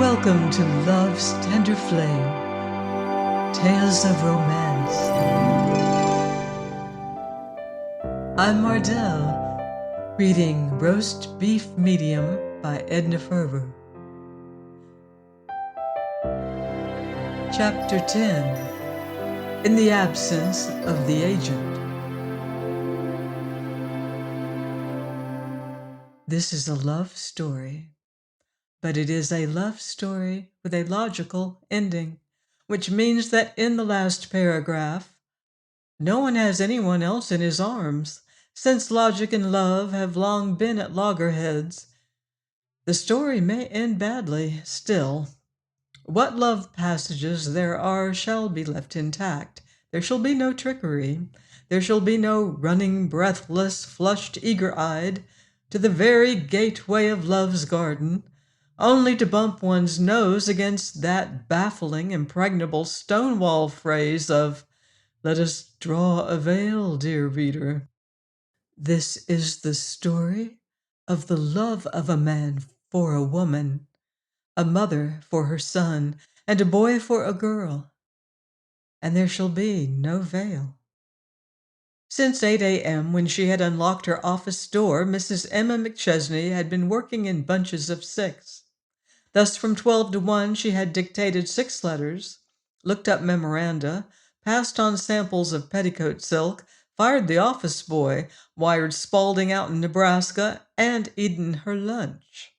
Welcome to Love's Tender Flame, Tales of Romance. I'm Mardell, reading Roast Beef Medium by Edna Ferber. Chapter 10, In the Absence of the Agent. This is a love story, but it is a love story with a logical ending, which means that in the last paragraph, no one has anyone else in his arms, since logic and love have long been at loggerheads. The story may end badly, still. What love passages there are shall be left intact. There shall be no trickery. There shall be no running breathless, flushed, eager-eyed, to the very gateway of love's garden, only to bump one's nose against that baffling, impregnable stonewall phrase of, "Let us draw a veil, dear reader." This is the story of the love of a man for a woman, a mother for her son, and a boy for a girl. And there shall be no veil. Since 8 a.m., when she had unlocked her office door, Mrs. Emma McChesney had been working in bunches of 6. Thus, from 12 to 1, she had dictated 6 letters, looked up memoranda, passed on samples of petticoat silk, fired the office boy, wired Spalding out in Nebraska, and eaten her lunch.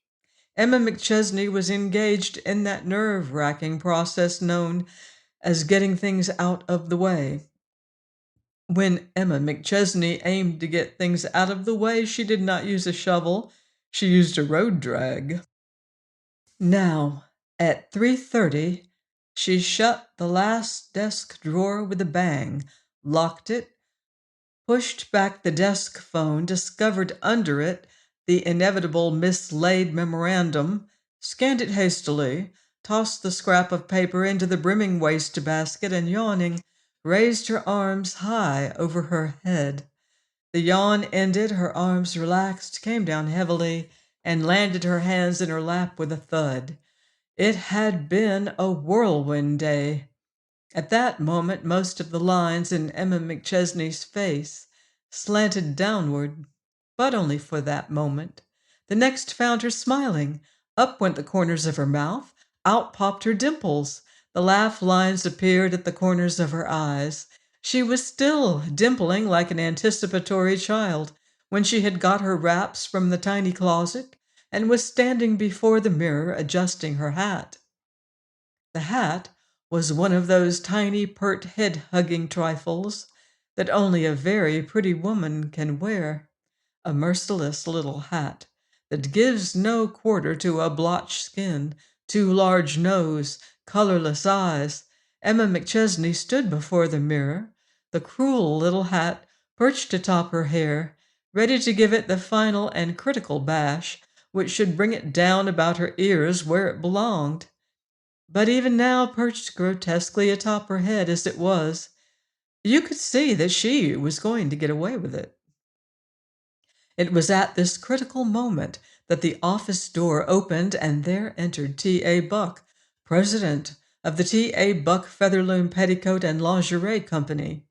Emma McChesney was engaged in that nerve-wracking process known as getting things out of the way. When Emma McChesney aimed to get things out of the way, she did not use a shovel, she used a road drag. Now, at 3:30, she shut the last desk drawer with a bang, locked it, pushed back the desk phone, discovered under it the inevitable mislaid memorandum, scanned it hastily, tossed the scrap of paper into the brimming wastebasket, and yawning, raised her arms high over her head. The yawn ended, her arms relaxed, came down heavily, and landed her hands in her lap with a thud. It had been a whirlwind day. At that moment, most of the lines in Emma McChesney's face slanted downward, but only for that moment. The next found her smiling. Up went the corners of her mouth, out popped her dimples. The laugh lines appeared at the corners of her eyes. She was still dimpling like an anticipatory child when she had got her wraps from the tiny closet and was standing before the mirror adjusting her hat. The hat was one of those tiny, pert, head-hugging trifles that only a very pretty woman can wear. A merciless little hat that gives no quarter to a blotched skin, too large nose, colorless eyes. Emma McChesney stood before the mirror, the cruel little hat perched atop her hair, ready to give it the final and critical bash, which should bring it down about her ears where it belonged. But even now, perched grotesquely atop her head as it was, you could see that she was going to get away with it. It was at this critical moment that the office door opened and there entered T.A. Buck, president of the T.A. Buck Featherloom Petticoat and Lingerie Company.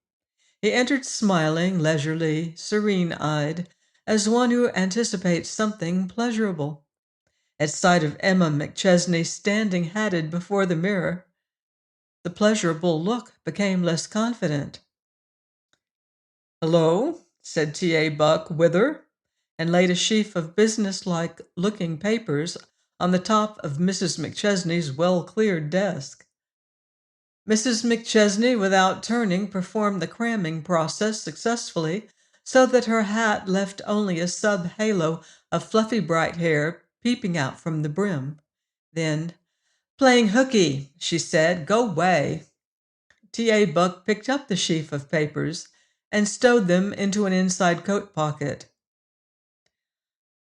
He entered smiling, leisurely, serene-eyed, as one who anticipates something pleasurable. At sight of Emma McChesney standing hatted before the mirror, the pleasurable look became less confident. "Hello," said T.A. Buck, "whither?" and laid a sheaf of business-like-looking papers on the top of Mrs. McChesney's well-cleared desk. Mrs. McChesney, without turning, performed the cramming process successfully, so that her hat left only a sub-halo of fluffy bright hair peeping out from the brim. Then, "Playing hooky," she said. "Go way." T.A. Buck picked up the sheaf of papers and stowed them into an inside coat pocket.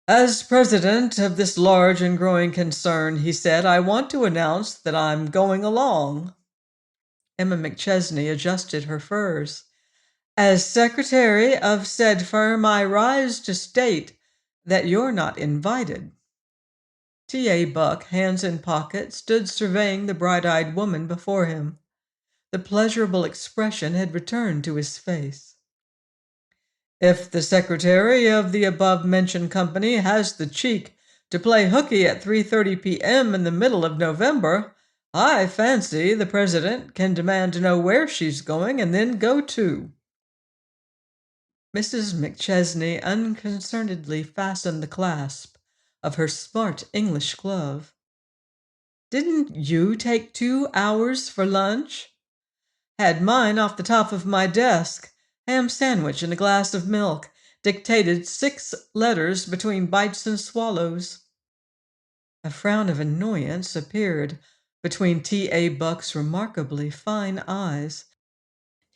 "As president of this large and growing concern," he said, "I want to announce that I'm going along." Emma McChesney adjusted her furs. "As secretary of said firm, I rise to state that you're not invited." T.A. Buck, hands in pocket, stood surveying the bright-eyed woman before him. The pleasurable expression had returned to his face. If the secretary of the above-mentioned company has the cheek to play hooky at 3:30 p.m. in the middle of November, I fancy the president can demand to know where she's going and then go too. Mrs. McChesney unconcernedly fastened the clasp of her smart English glove. Didn't you take 2 hours for lunch? Had mine off the top of my desk. Ham sandwich and a glass of milk. Dictated 6 letters between bites and swallows. A frown of annoyance appeared between T.A. Buck's remarkably fine eyes.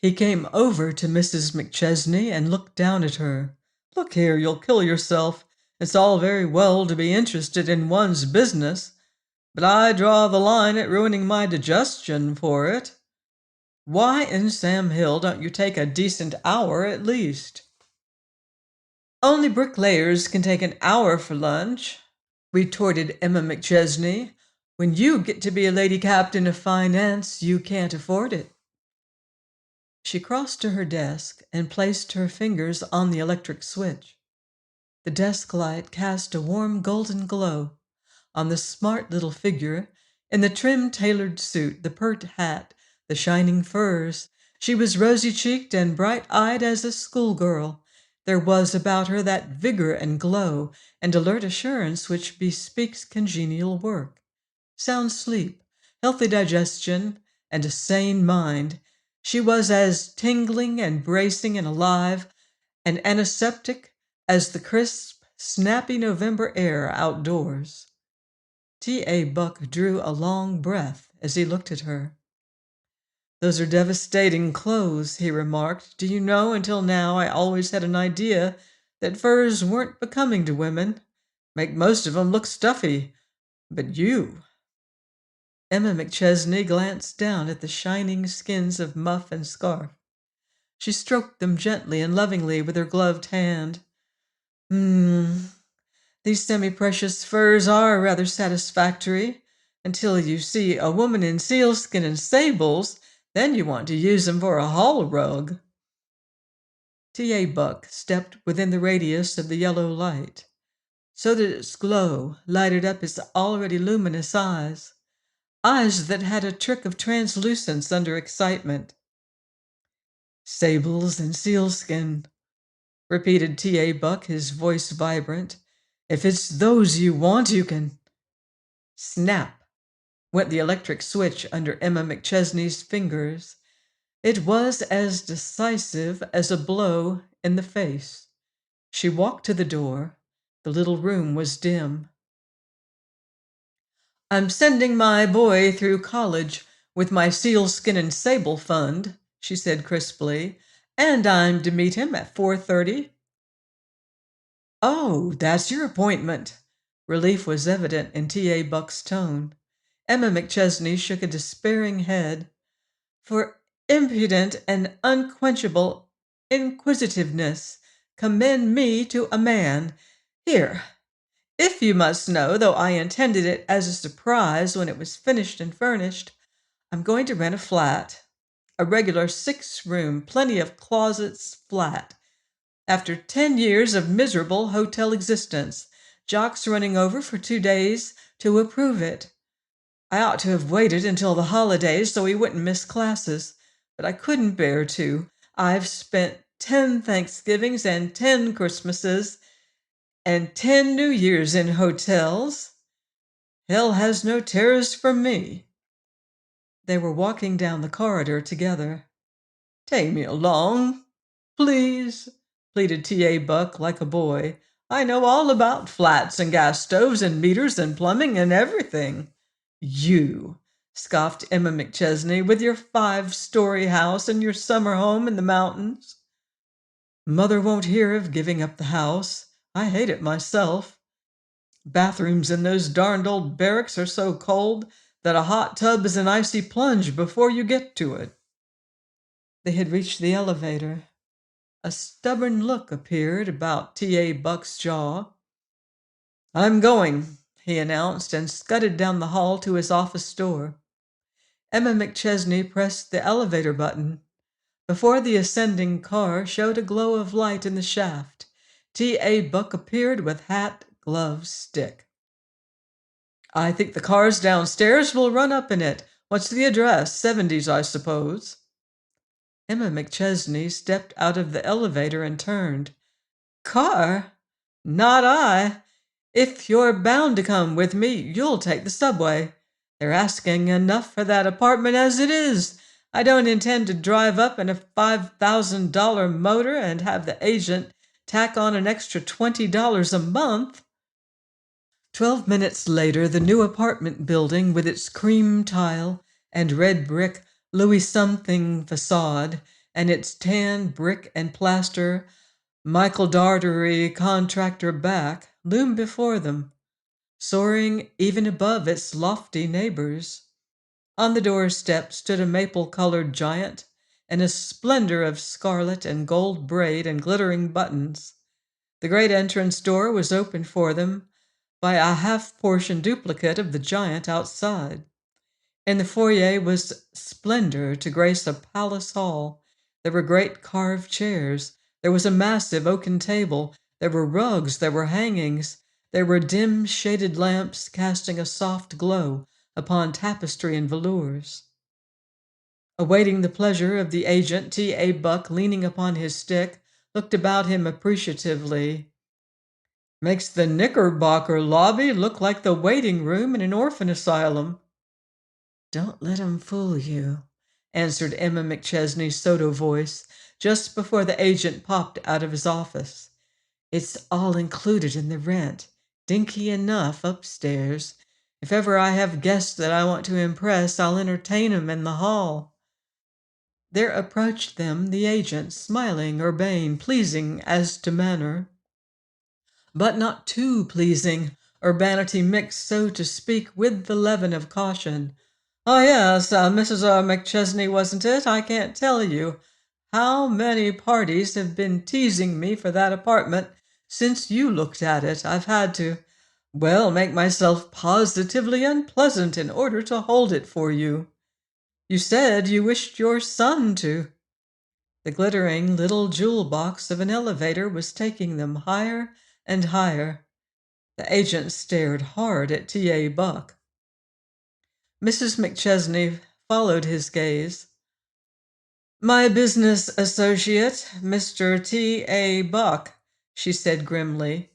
He came over to Mrs. McChesney and looked down at her. Look here, you'll kill yourself. It's all very well to be interested in one's business, but I draw the line at ruining my digestion for it. Why in Sam Hill don't you take a decent hour at least? Only bricklayers can take an hour for lunch, retorted Emma McChesney. When you get to be a lady captain of finance, you can't afford it. She crossed to her desk and placed her fingers on the electric switch. The desk light cast a warm golden glow on the smart little figure in the trim tailored suit, the pert hat, the shining furs. She was rosy-cheeked and bright-eyed as a schoolgirl. There was about her that vigor and glow and alert assurance which bespeaks congenial work, sound sleep, healthy digestion, and a sane mind. She was as tingling and bracing and alive and antiseptic as the crisp, snappy November air outdoors. T.A. Buck drew a long breath as he looked at her. Those are devastating clothes, he remarked. Do you know, until now I always had an idea that furs weren't becoming to women. Make most of 'em look stuffy. But you... Emma McChesney glanced down at the shining skins of muff and scarf. She stroked them gently and lovingly with her gloved hand. These semi-precious furs are rather satisfactory, until you see a woman in sealskin and sables, then you want to use them for a hall rug. T.A. Buck stepped within the radius of the yellow light, so that its glow lighted up his already luminous eyes that had a trick of translucence under excitement. Sables and sealskin, repeated T.A. Buck, his voice vibrant. If it's those you want, you can... Snap went the electric switch under Emma McChesney's fingers. It was as decisive as a blow in the face. She walked to the door. The little room was dim. I'm sending my boy through college with my sealskin and sable fund, she said crisply, and I'm to meet him at 4:30. Oh, that's your appointment. Relief was evident in T.A. Buck's tone. Emma McChesney shook a despairing head. For impudent and unquenchable inquisitiveness, commend me to a man. Here, if you must know, though I intended it as a surprise when it was finished and furnished, I'm going to rent a flat. A regular 6-room, plenty of closets flat. After 10 years of miserable hotel existence, Jock's running over for 2 days to approve it. I ought to have waited until the holidays so he wouldn't miss classes, but I couldn't bear to. I've spent 10 Thanksgivings and 10 Christmases and 10 New Years in hotels. Hell has no terrors for me. They were walking down the corridor together. Take me along, please, pleaded T.A. Buck like a boy. I know all about flats and gas stoves and meters and plumbing and everything. You, scoffed Emma McChesney, with your 5-story house and your summer home in the mountains. Mother won't hear of giving up the house. I hate it myself. Bathrooms in those darned old barracks are so cold that a hot tub is an icy plunge before you get to it. They had reached the elevator. A stubborn look appeared about T.A. Buck's jaw. I'm going, he announced, and scudded down the hall to his office door. Emma McChesney pressed the elevator button. Before the ascending car showed a glow of light in the shaft, T.A. Buck appeared with hat, gloves, stick. "I think the car's downstairs. We'll run up in it. What's the address? 70s, I suppose." Emma McChesney stepped out of the elevator and turned. "Car? Not I. If you're bound to come with me, you'll take the subway. They're asking enough for that apartment as it is. I don't intend to drive up in a $5,000 motor and have the agent tack on an extra $20 a month." 12 minutes later, the new apartment building, with its cream tile and red brick Louis something facade and its tan brick and plaster Michael Dartery contractor back, loomed before them, soaring even above its lofty neighbors. On the doorstep stood a maple-colored giant in a splendor of scarlet and gold braid and glittering buttons. The great entrance door was opened for them by a half-portion duplicate of the giant outside. In the foyer was splendor to grace a palace hall. There were great carved chairs. There was a massive oaken table. There were rugs. There were hangings. There were dim shaded lamps casting a soft glow upon tapestry and velours. Awaiting the pleasure of the agent, T.A. Buck, leaning upon his stick, looked about him appreciatively. "Makes the Knickerbocker lobby look like the waiting room in an orphan asylum." "Don't let 'em fool you," answered Emma McChesney's sotto voice just before the agent popped out of his office. "It's all included in the rent. Dinky enough upstairs. If ever I have guests that I want to impress, I'll entertain 'em in the hall." There approached them the agent, smiling, urbane, pleasing as to manner, but not too pleasing, urbanity mixed, so to speak, with the leaven of caution. "Oh, yes, Mrs. McChesney, wasn't it? I can't tell you how many parties have been teasing me for that apartment since you looked at it. I've had to, well, make myself positively unpleasant in order to hold it for you. You said you wished your son to." The glittering little jewel box of an elevator was taking them higher and higher. The agent stared hard at T.A. Buck. Mrs. McChesney followed his gaze. "My business associate, Mr. T.A. Buck," she said grimly.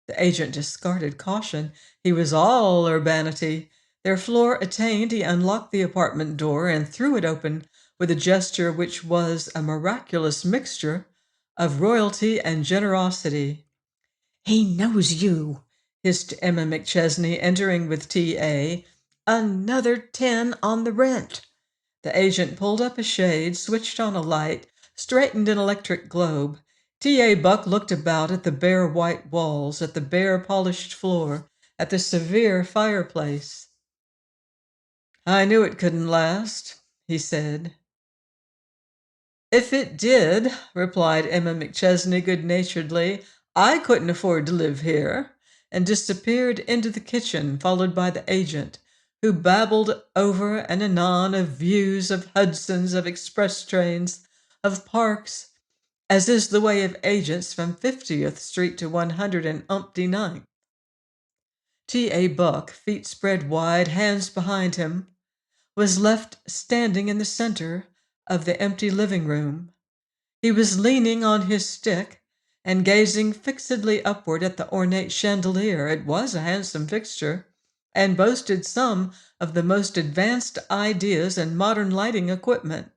The agent discarded caution. He was all urbanity. Their floor attained, he unlocked the apartment door and threw it open with a gesture which was a miraculous mixture of royalty and generosity. "He knows you," hissed Emma McChesney, entering with T.A. "Another 10 on the rent." The agent pulled up a shade, switched on a light, straightened an electric globe. T.A. Buck looked about at the bare white walls, at the bare polished floor, at the severe fireplace. "I knew it couldn't last," he said. "If it did," replied Emma McChesney good-naturedly, "I couldn't afford to live here," and disappeared into the kitchen, followed by the agent, who babbled over and anon of views, of Hudsons, of express trains, of parks, as is the way of agents from 50th Street to 109th. T.A. Buck, feet spread wide, hands behind him, was left standing in the center of the empty living room. He was leaning on his stick and gazing fixedly upward at the ornate chandelier. It was a handsome fixture, and boasted some of the most advanced ideas and modern lighting equipment.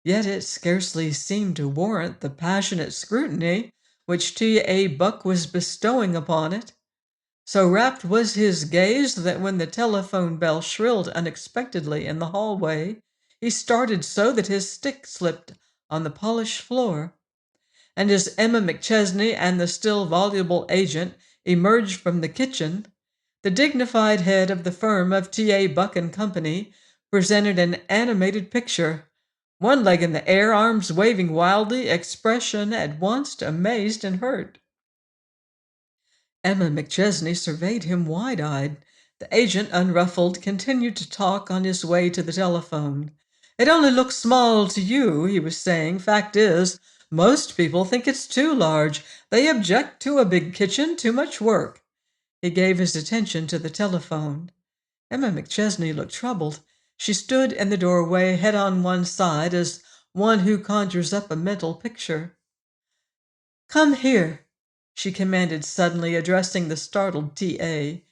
Yet it scarcely seemed to warrant the passionate scrutiny which T.A. Buck was bestowing upon it. So rapt was his gaze that when the telephone bell shrilled unexpectedly in the hallway, he started so that his stick slipped on the polished floor. And as Emma McChesney and the still voluble agent emerged from the kitchen, the dignified head of the firm of T.A. Buck and Company presented an animated picture, one leg in the air, arms waving wildly, expression at once amazed and hurt. Emma McChesney surveyed him wide-eyed. The agent, unruffled, continued to talk on his way to the telephone. "It only looks small to you," he was saying. "Fact is, most people think it's too large. They object to a big kitchen, too much work." He gave his attention to the telephone. Emma McChesney looked troubled. She stood in the doorway, head on one side, as one who conjures up a mental picture. "Come here," she commanded suddenly, addressing the startled TA.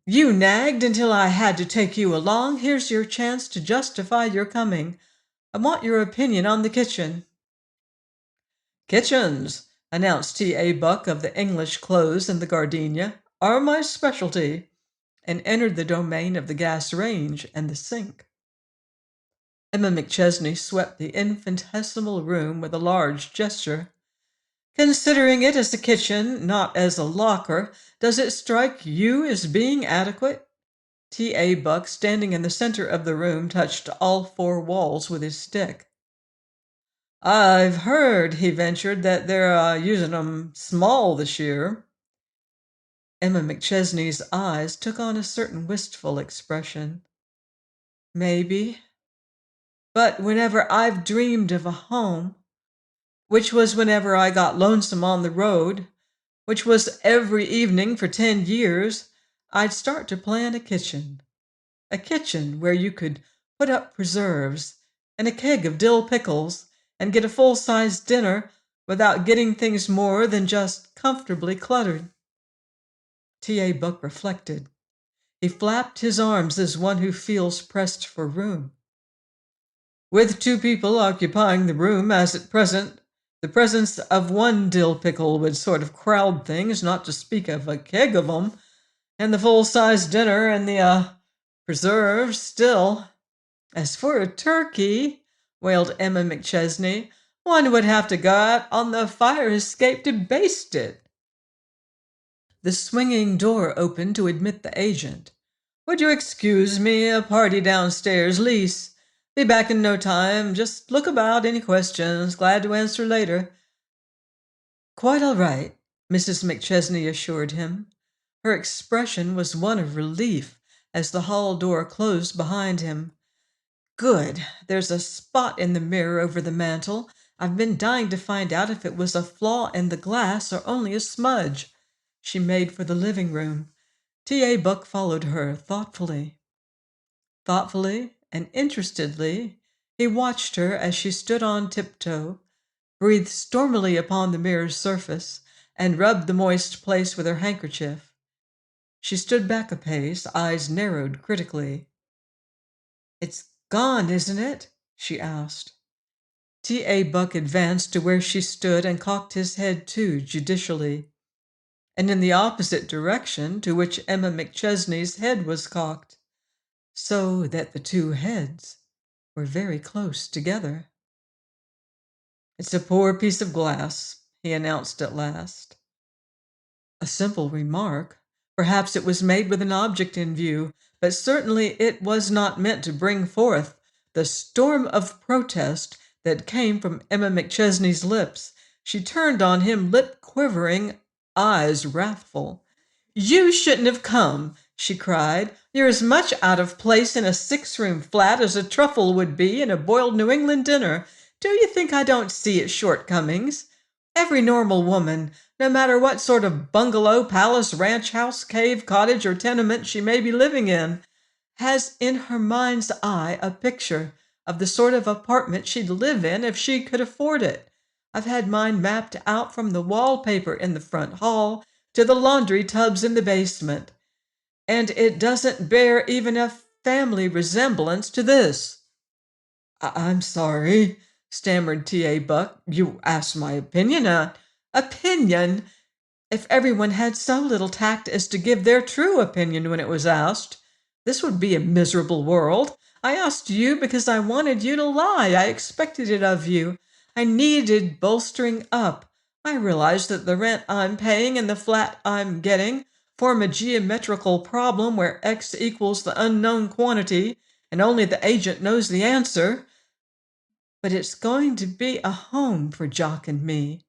"You nagged until I had to take you along. Here's your chance to justify your coming. I want your opinion on the kitchen." "Kitchens," announced T.A. Buck of the English clothes and the gardenia, "are my specialty," and entered the domain of the gas range and the sink. Emma McChesney swept the infinitesimal room with a large gesture. "Considering it as a kitchen, not as a locker, does it strike you as being adequate?" T.A. Buck, standing in the center of the room, touched all four walls with his stick. "I've heard," he ventured, "that they're using 'em small this year." Emma McChesney's eyes took on a certain wistful expression. "Maybe. But whenever I've dreamed of a home, which was whenever I got lonesome on the road, which was every evening for 10 years, I'd start to plan a kitchen. A kitchen where you could put up preserves and a keg of dill pickles and get a full-sized dinner without getting things more than just comfortably cluttered." T.A. Buck reflected. He flapped his arms as one who feels pressed for room. "With 2 people occupying the room as at present, the presence of 1 dill pickle would sort of crowd things, not to speak of a keg of 'em, and the full-sized dinner and the preserves still. As for a turkey," wailed Emma McChesney, "one would have to go out on the fire escape to baste it." The swinging door opened to admit the agent. "Would you excuse me? A party downstairs. Lease. Be back in no time. Just look about. Any questions? Glad to answer later." "Quite all right," Mrs. McChesney assured him. Her expression was one of relief as the hall door closed behind him. "Good. There's a spot in the mirror over the mantel. I've been dying to find out if it was a flaw in the glass or only a smudge." She made for the living room. T.A. Buck followed her thoughtfully. Thoughtfully and interestedly, he watched her as she stood on tiptoe, breathed stormily upon the mirror's surface, and rubbed the moist place with her handkerchief. She stood back a pace, eyes narrowed critically. "It's gone, isn't it?" she asked. T.A. Buck advanced to where she stood and cocked his head too, judicially, and in the opposite direction to which Emma McChesney's head was cocked, so that the 2 heads were very close together. "It's a poor piece of glass," he announced at last. A simple remark. Perhaps it was made with an object in view, but certainly it was not meant to bring forth the storm of protest that came from Emma McChesney's lips. She turned on him, lip quivering, eyes wrathful. "You shouldn't have come," she cried. "You're as much out of place in a 6-room flat as a truffle would be in a boiled New England dinner. Do you think I don't see its shortcomings? Every normal woman, no matter what sort of bungalow, palace, ranch house, cave, cottage, or tenement she may be living in, has in her mind's eye a picture of the sort of apartment she'd live in if she could afford it. I've had mine mapped out from the wallpaper in the front hall to the laundry tubs in the basement, and it doesn't bear even a family resemblance to this." "I'm sorry," stammered T.A. Buck. "You asked my opinion." Opinion? If everyone had so little tact as to give their true opinion when it was asked, this would be a miserable world. I asked you because I wanted you to lie. I expected it of you. I needed bolstering up. I realized that the rent I'm paying and the flat I'm getting form a geometrical problem where X equals the unknown quantity, and only the agent knows the answer. But it's going to be a home for Jock and me.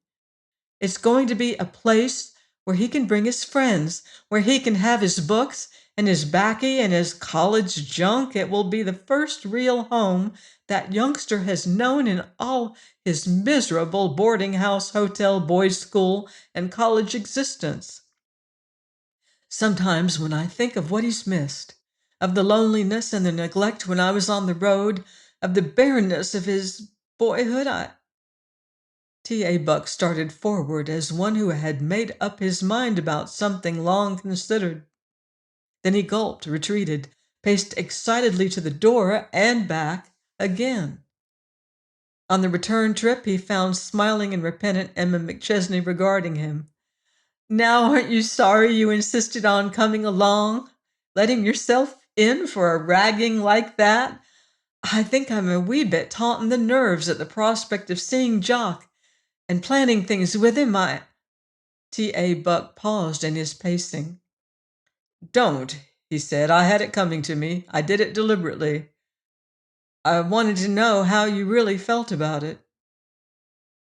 It's going to be a place where he can bring his friends, where he can have his books and his baccy and his college junk. It will be the first real home that youngster has known in all his miserable boarding house, hotel, boys' school, and college existence. Sometimes when I think of what he's missed, of the loneliness and the neglect when I was on the road, of the barrenness of his boyhood, T.A. Buck started forward as one who had made up his mind about something long considered. Then he gulped, retreated, paced excitedly to the door and back again. On the return trip, he found smiling and repentant Emma McChesney regarding him. Now aren't you sorry you insisted on coming along, letting yourself in for a ragging like that? I think I'm a wee bit taut in the nerves at the prospect of seeing Jock and planning things with him. T.A. Buck paused in his pacing. Don't, he said. I had it coming to me. I did it deliberately. I wanted to know how you really felt about it.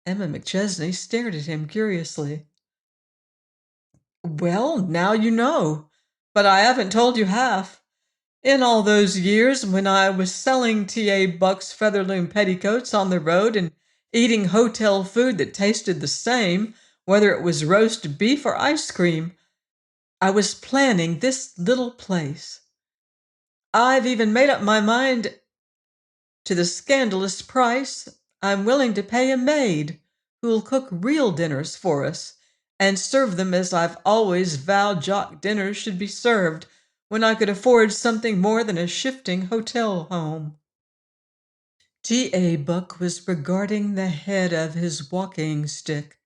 Emma McChesney stared at him curiously. Well, now you know, but I haven't told you half. In all those years when I was selling T.A. Buck's Featherloom petticoats on the road and eating hotel food that tasted the same, whether it was roast beef or ice cream, I was planning this little place. I've even made up my mind to the scandalous price I'm willing to pay a maid who'll cook real dinners for us and serve them as I've always vowed Jock dinners should be served when I could afford something more than a shifting hotel home. T.A. Buck was regarding the head of his walking stick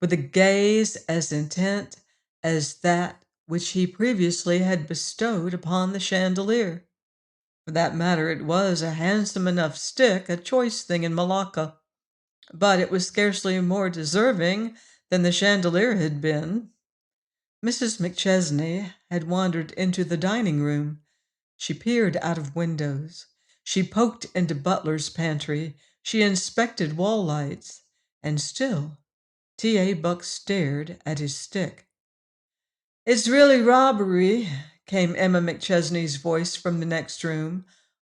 with a gaze as intent as that which he previously had bestowed upon the chandelier. For that matter, it was a handsome enough stick, a choice thing in Malacca, but it was scarcely more deserving than the chandelier had been. Mrs. McChesney had wandered into the dining room. She peered out of windows. She poked into Butler's pantry. She inspected wall lights. And still, T.A. Buck stared at his stick. It's really robbery, came Emma McChesney's voice from the next room.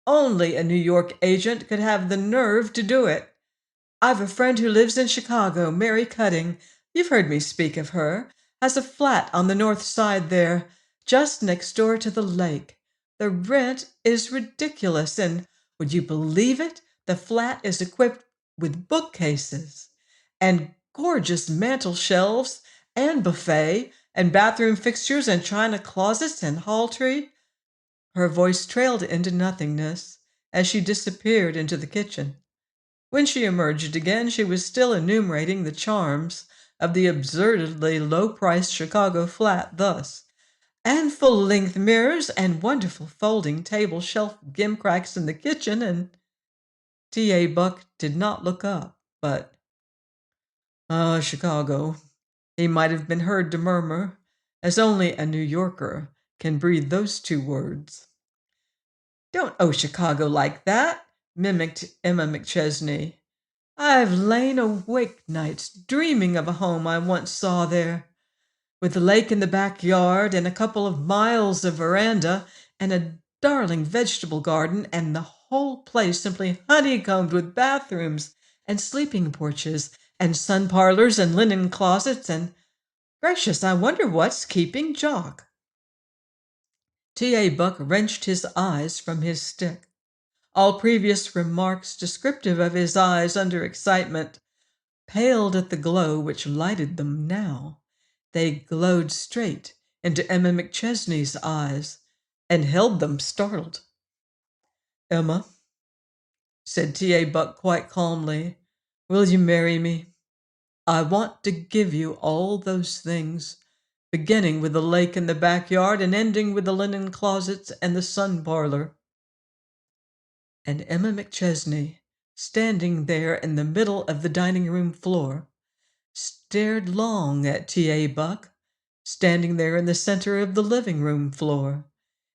Only a New York agent could have the nerve to do it. I've a friend who lives in Chicago, Mary Cutting. You've heard me speak of her. Has a flat on the north side there, just next door to the lake. The rent is ridiculous, and would you believe it? The flat is equipped with bookcases and gorgeous mantel shelves and buffet and bathroom fixtures and china closets and hall tree. Her voice trailed into nothingness as she disappeared into the kitchen. When she emerged again, she was still enumerating the charms of the absurdly low-priced Chicago flat thus: and full-length mirrors and wonderful folding table shelf gimcracks in the kitchen, and T.A. Buck did not look up, but, Chicago, he might have been heard to murmur, as only a New Yorker can breathe those two words. Don't owe Chicago like that, mimicked Emma McChesney. I've lain awake nights dreaming of a home I once saw there, with the lake in the backyard and a couple of miles of veranda and a darling vegetable garden, and the whole place simply honeycombed with bathrooms and sleeping porches and sun parlors and linen closets, and gracious, I wonder what's keeping Jock. T.A. Buck wrenched his eyes from his stick. All previous remarks descriptive of his eyes under excitement paled at the glow which lighted them now. They glowed straight into Emma McChesney's eyes and held them startled. Emma, said T.A. Buck quite calmly, will you marry me? I want to give you all those things, beginning with the lake in the backyard and ending with the linen closets and the sun parlor. And Emma McChesney, standing there in the middle of the dining room floor, stared long at T.A. Buck, standing there in the center of the living room floor,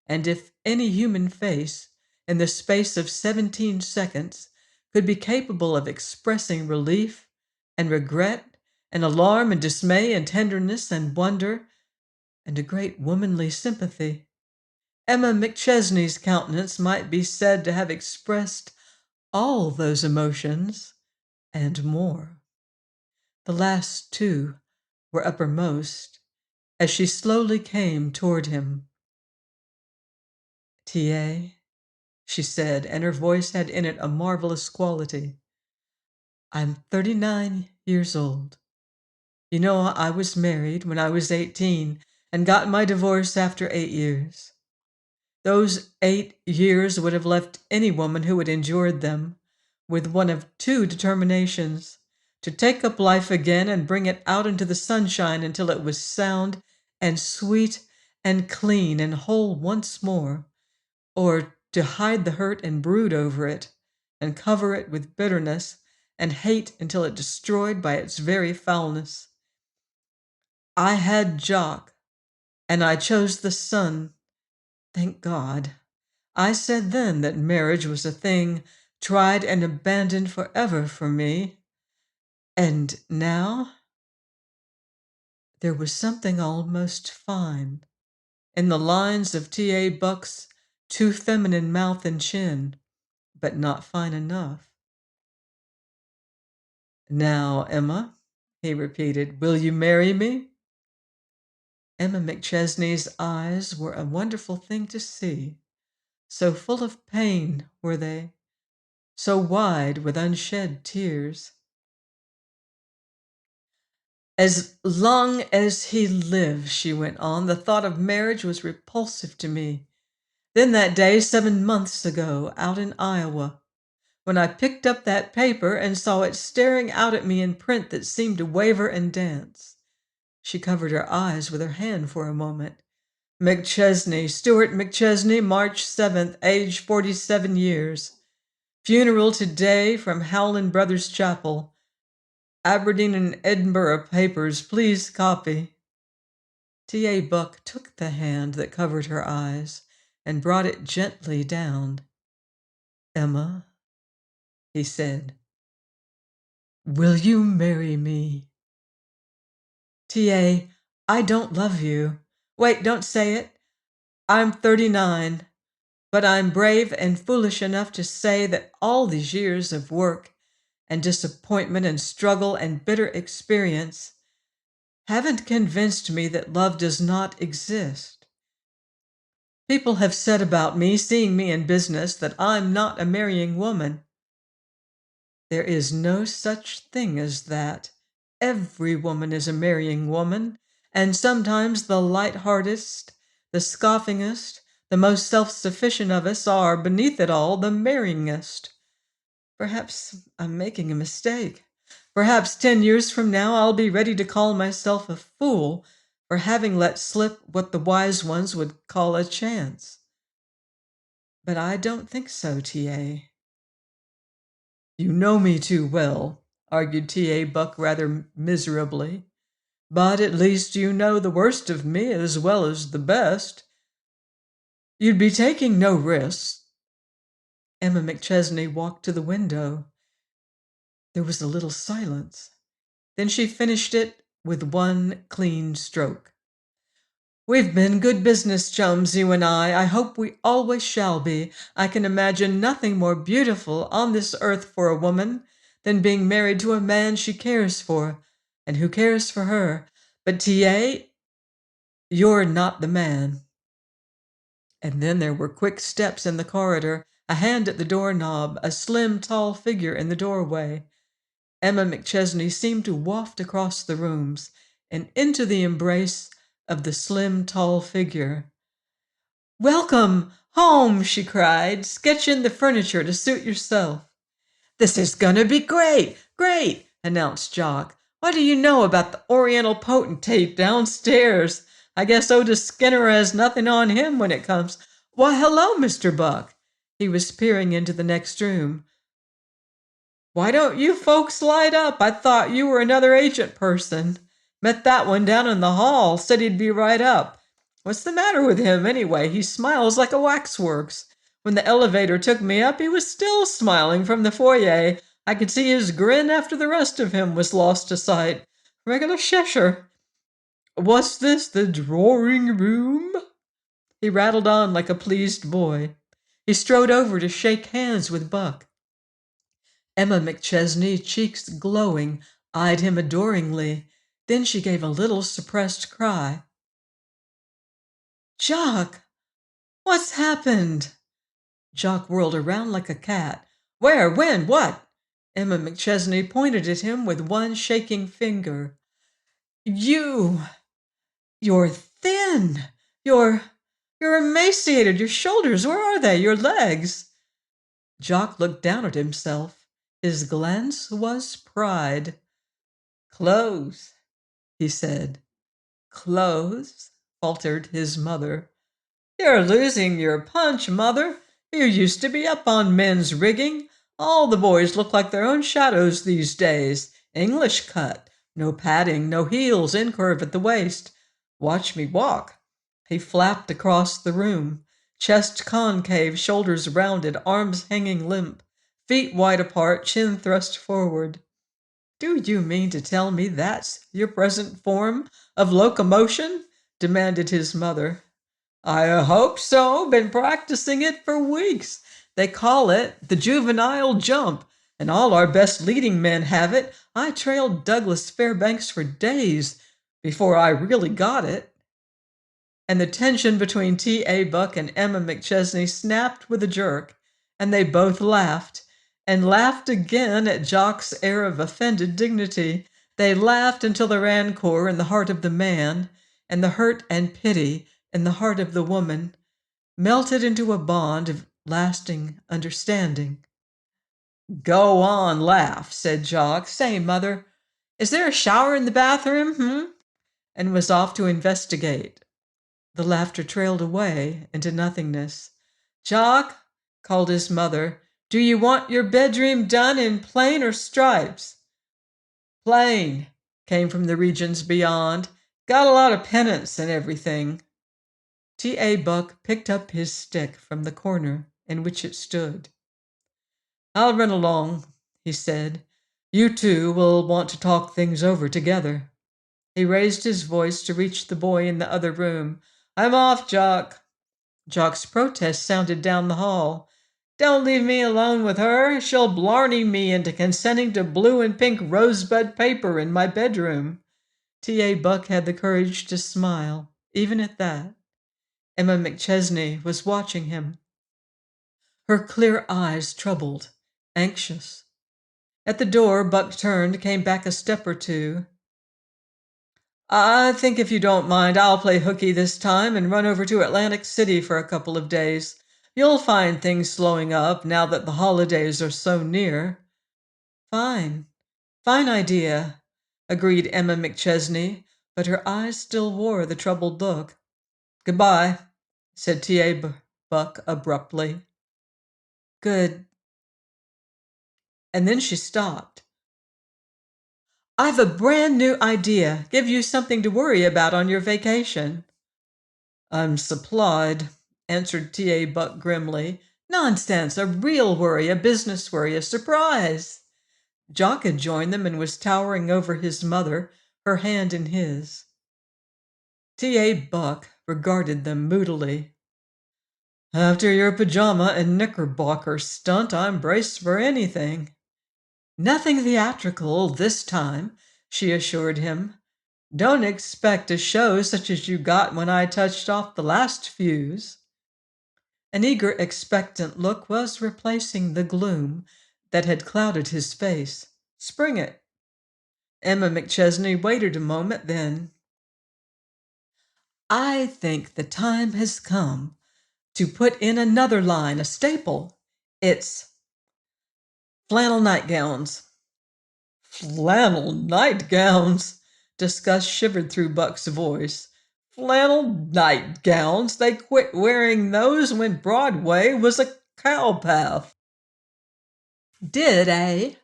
and if any human face, in the space of 17 seconds, could be capable of expressing relief and regret and alarm and dismay and tenderness and wonder and a great womanly sympathy. Emma McChesney's countenance might be said to have expressed all those emotions and more. The last two were uppermost as she slowly came toward him. "T.A.," she said, and her voice had in it a marvelous quality. "I'm 39 years old. You know, I was married when I was 18 and got my divorce after 8 years. Those 8 years would have left any woman who had endured them with one of two determinations: to take up life again and bring it out into the sunshine until it was sound and sweet and clean and whole once more, or to hide the hurt and brood over it and cover it with bitterness and hate until it destroyed by its very foulness. I had Jock, and I chose the son. Thank God. I said then that marriage was a thing tried and abandoned forever for me. And now?" There was something almost fine in the lines of T.A. Buck's too feminine mouth and chin, but not fine enough. "Now, Emma," he repeated, "will you marry me?" Emma McChesney's eyes were a wonderful thing to see. So full of pain were they, so wide with unshed tears. "As long as he lives," she went on, "the thought of marriage was repulsive to me. Then that day 7 months ago, out in Iowa, when I picked up that paper and saw it staring out at me in print that seemed to waver and dance." She covered her eyes with her hand for a moment. "McChesney, Stuart McChesney, March 7th, age 47 years. Funeral today from Howland Brothers Chapel. Aberdeen and Edinburgh papers, please copy." T.A. Buck took the hand that covered her eyes and brought it gently down. "Emma," he said, "will you marry me?" "T.A., I don't love you. Wait, don't say it. I'm 39, but I'm brave and foolish enough to say that all these years of work and disappointment and struggle and bitter experience haven't convinced me that love does not exist. People have said about me, seeing me in business, that I'm not a marrying woman. There is no such thing as that. Every woman is a marrying woman, and sometimes the light-heartedest, the scoffingest, the most self-sufficient of us are, beneath it all, the marryingest. Perhaps I'm making a mistake. Perhaps 10 years from now I'll be ready to call myself a fool for having let slip what the wise ones would call a chance. But I don't think so, T.A. "You know me too well," argued T.A. Buck rather miserably. "But at least you know the worst of me as well as the best. You'd be taking no risks." Emma McChesney walked to the window. There was a little silence. Then she finished it with one clean stroke. "We've been good business chums, you and I hope we always shall be. I can imagine nothing more beautiful on this earth for a woman than being married to a man she cares for, and who cares for her. But T.A., you're not the man." And then there were quick steps in the corridor, a hand at the doorknob, a slim, tall figure in the doorway. Emma McChesney seemed to waft across the rooms and into the embrace of the slim, tall figure. "Welcome home," she cried. "Sketch in the furniture to suit yourself." "This is gonna be great, great," announced Jock. "What do you know about the Oriental potentate downstairs? I guess Otis Skinner has nothing on him when it comes. Why, hello, Mr. Buck." He was peering into the next room. "Why don't you folks light up? I thought you were another agent person. Met that one down in the hall. Said he'd be right up. What's the matter with him, anyway? He smiles like a waxworks. When the elevator took me up, he was still smiling from the foyer. I could see his grin after the rest of him was lost to sight. Regular Cheshire. What's this, the drawing room? He rattled on like a pleased boy. He strode over to shake hands with Buck. Emma McChesney, cheeks glowing, eyed him adoringly. Then she gave a little suppressed cry. Jock! What's happened? Jock whirled around like a cat. Where? When? What? Emma McChesney pointed at him with one shaking finger. You're thin. You're emaciated. Your shoulders, where are they? Your legs? Jock looked down at himself. His glance was pride. Clothes, he said. Clothes, faltered his mother. You're losing your punch, Mother. You used to be up on men's rigging. All the boys look like their own shadows these days. English cut. No padding, no heels, incurve at the waist. Watch me walk. He flapped across the room. Chest concave, shoulders rounded, arms hanging limp. Feet wide apart, chin thrust forward. Do you mean to tell me that's your present form of locomotion? Demanded his mother. I hope so. Been practicing it for weeks. They call it the juvenile jump, and all our best leading men have it. I trailed Douglas Fairbanks for days before I really got it. And the tension between T.A. Buck and Emma McChesney snapped with a jerk, and they both laughed, and laughed again at Jock's air of offended dignity. They laughed until the rancor in the heart of the man, and the hurt and pity in the heart of the woman, melted into a bond of lasting understanding. Go on, laugh, said Jock. Say, Mother, is there a shower in the bathroom, And was off to investigate. The laughter trailed away into nothingness. Jock, called his mother, do you want your bedroom done in plain or stripes? Plain, came from the regions beyond. Got a lot of penance and everything. T.A. Buck picked up his stick from the corner in which it stood. I'll run along, he said. You two will want to talk things over together. He raised his voice to reach the boy in the other room. I'm off, Jock. Jock's protest sounded down the hall. Don't leave me alone with her. She'll blarney me into consenting to blue and pink rosebud paper in my bedroom. T.A. Buck had the courage to smile, even at that. Emma McChesney was watching him. Her clear eyes troubled, anxious. At the door, Buck turned, came back a step or two. I think if you don't mind, I'll play hooky this time and run over to Atlantic City for a couple of days. You'll find things slowing up now that the holidays are so near. Fine idea, agreed Emma McChesney, but her eyes still wore the troubled look. Goodbye, said T.A. Buck abruptly. Good. And then she stopped. I've a brand new idea. Give you something to worry about on your vacation. I'm supplied, answered T.A. Buck grimly. Nonsense, a real worry, a business worry, a surprise. Jock had joined them and was towering over his mother, her hand in his. T.A. Buck regarded them moodily. After your pajama and knickerbocker stunt, I'm braced for anything. Nothing theatrical this time, she assured him. Don't expect a show such as you got when I touched off the last fuse. An eager, expectant look was replacing the gloom that had clouded his face. Spring it. Emma McChesney waited a moment, then. I think the time has come to put in another line, a staple. It's flannel nightgowns. Flannel nightgowns? Disgust shivered through Buck's voice. Flannel nightgowns? They quit wearing those when Broadway was a cowpath. Did, eh?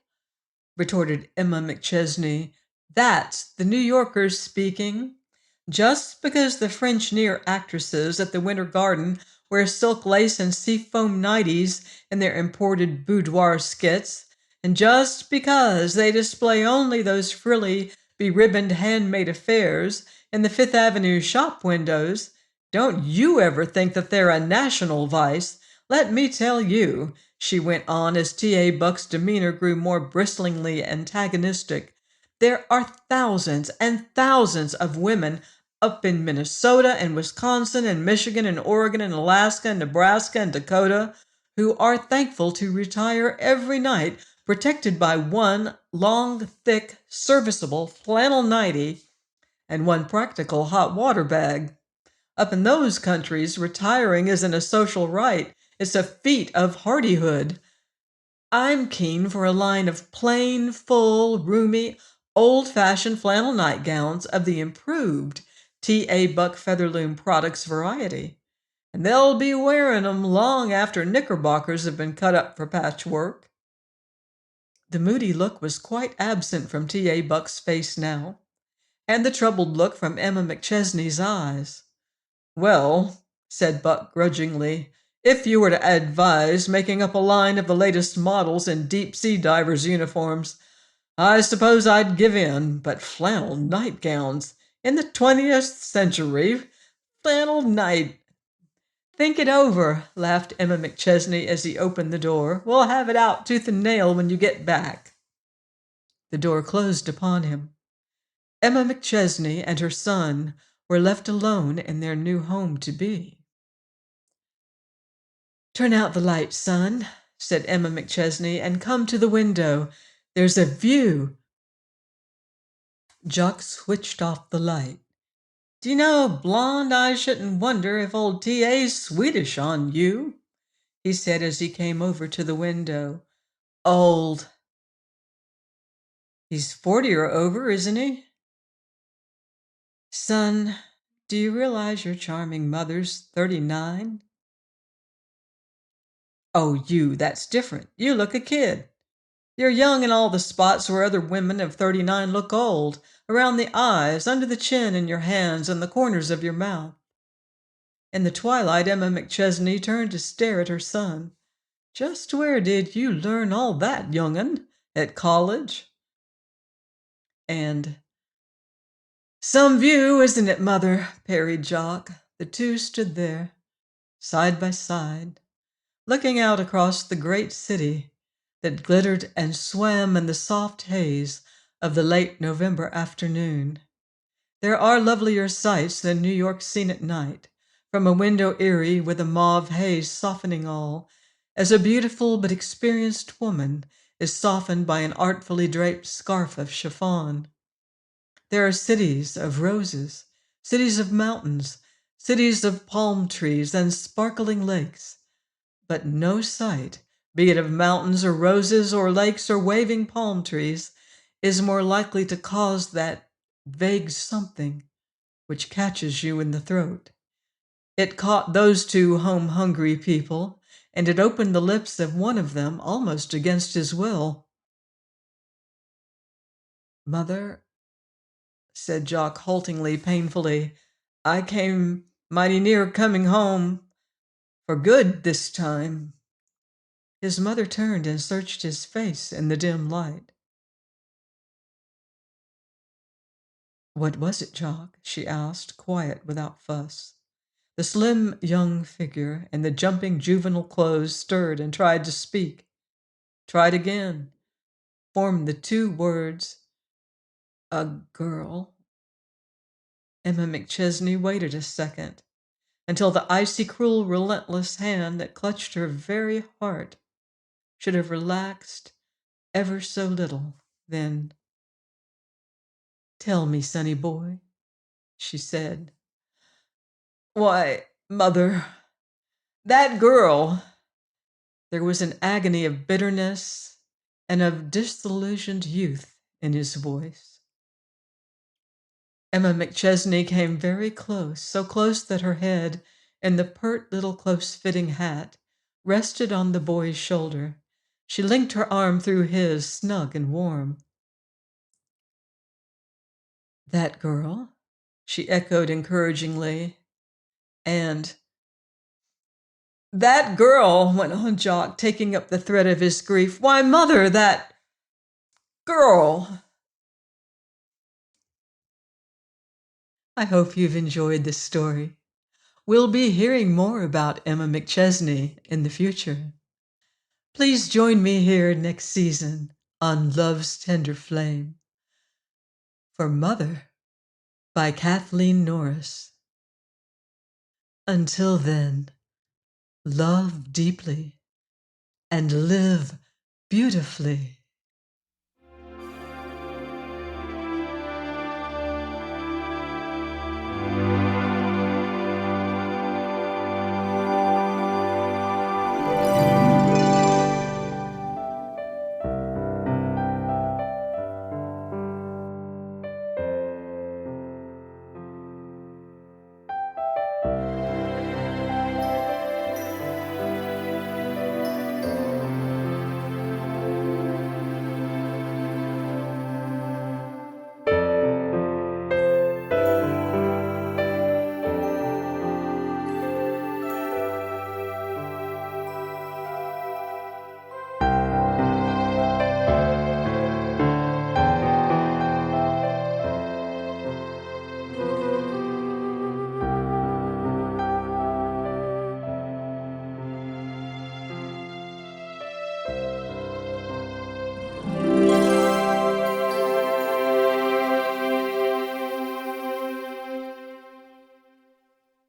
Retorted Emma McChesney. That's the New Yorkers speaking. Just because the French near actresses at the Winter Garden wear silk lace and seafoam nighties in their imported boudoir skits, and just because they display only those frilly beribboned handmade affairs in the Fifth Avenue shop windows. Don't you ever think that they're a national vice. Let me tell you, she went on as T.A. Buck's demeanor grew more bristlingly antagonistic. There are thousands and thousands of women up in Minnesota and Wisconsin and Michigan and Oregon and Alaska and Nebraska and Dakota who are thankful to retire every night protected by one long, thick, serviceable flannel nightie and one practical hot water bag. Up in those countries, retiring isn't a social rite, it's a feat of hardihood. I'm keen for a line of plain, full, roomy, old-fashioned flannel nightgowns of the improved T.A. Buck Featherloom Products variety. And they'll be wearing 'em long after knickerbockers have been cut up for patchwork. The moody look was quite absent from T.A. Buck's face now, and the troubled look from Emma McChesney's eyes. Well, said Buck grudgingly, if you were to advise making up a line of the latest models in deep-sea divers' uniforms, I suppose I'd give in, but flannel nightgowns in the 20th century, flannel night. Think it over, laughed Emma McChesney as he opened the door. We'll have it out tooth and nail when you get back. The door closed upon him. Emma McChesney and her son were left alone in their new home to be. Turn out the light, son, said Emma McChesney, and come to the window. There's a view. Jock switched off the light. Do you know, blonde, I shouldn't wonder if old T.A.'s Swedish on you, he said as he came over to the window. Old. He's 40 or over, isn't he? Son, do you realize your charming mother's 39? Oh, that's different. You look a kid. You're young in all the spots where other women of 39 look old, around the eyes, under the chin, in your hands, and the corners of your mouth. In the twilight, Emma McChesney turned to stare at her son. Just where did you learn all that, young'un? At college? And some view, isn't it, Mother? Parried Jock. The two stood there, side by side, looking out across the great city that glittered and swam in the soft haze of the late November afternoon. There are lovelier sights than New York seen at night, from a window eyrie with a mauve haze softening all, as a beautiful but experienced woman is softened by an artfully draped scarf of chiffon. There are cities of roses, cities of mountains, cities of palm trees and sparkling lakes, but no sight, be it of mountains or roses or lakes or waving palm trees, is more likely to cause that vague something which catches you in the throat. It caught those two home-hungry people, and it opened the lips of one of them almost against his will. Mother, said Jock haltingly, painfully, I came mighty near coming home for good this time. His mother turned and searched his face in the dim light. What was it, Jock? She asked, quiet, without fuss. The slim young figure in the jumping juvenile clothes stirred and tried to speak. Tried again. Formed the two words, a girl. Emma McChesney waited a second, until the icy, cruel, relentless hand that clutched her very heart should have relaxed ever so little. Then, tell me, sonny boy, she said. Why, Mother, that girl. There was an agony of bitterness and of disillusioned youth in his voice. Emma McChesney came very close, so close that her head, in the pert little close-fitting hat, rested on the boy's shoulder. She linked her arm through his, snug and warm. That girl, she echoed encouragingly, and that girl, went on Jock, taking up the thread of his grief. Why, Mother, that girl. I hope you've enjoyed this story. We'll be hearing more about Emma McChesney in the future. Please join me here next season on Love's Tender Flame for Mother by Kathleen Norris. Until then, love deeply and live beautifully.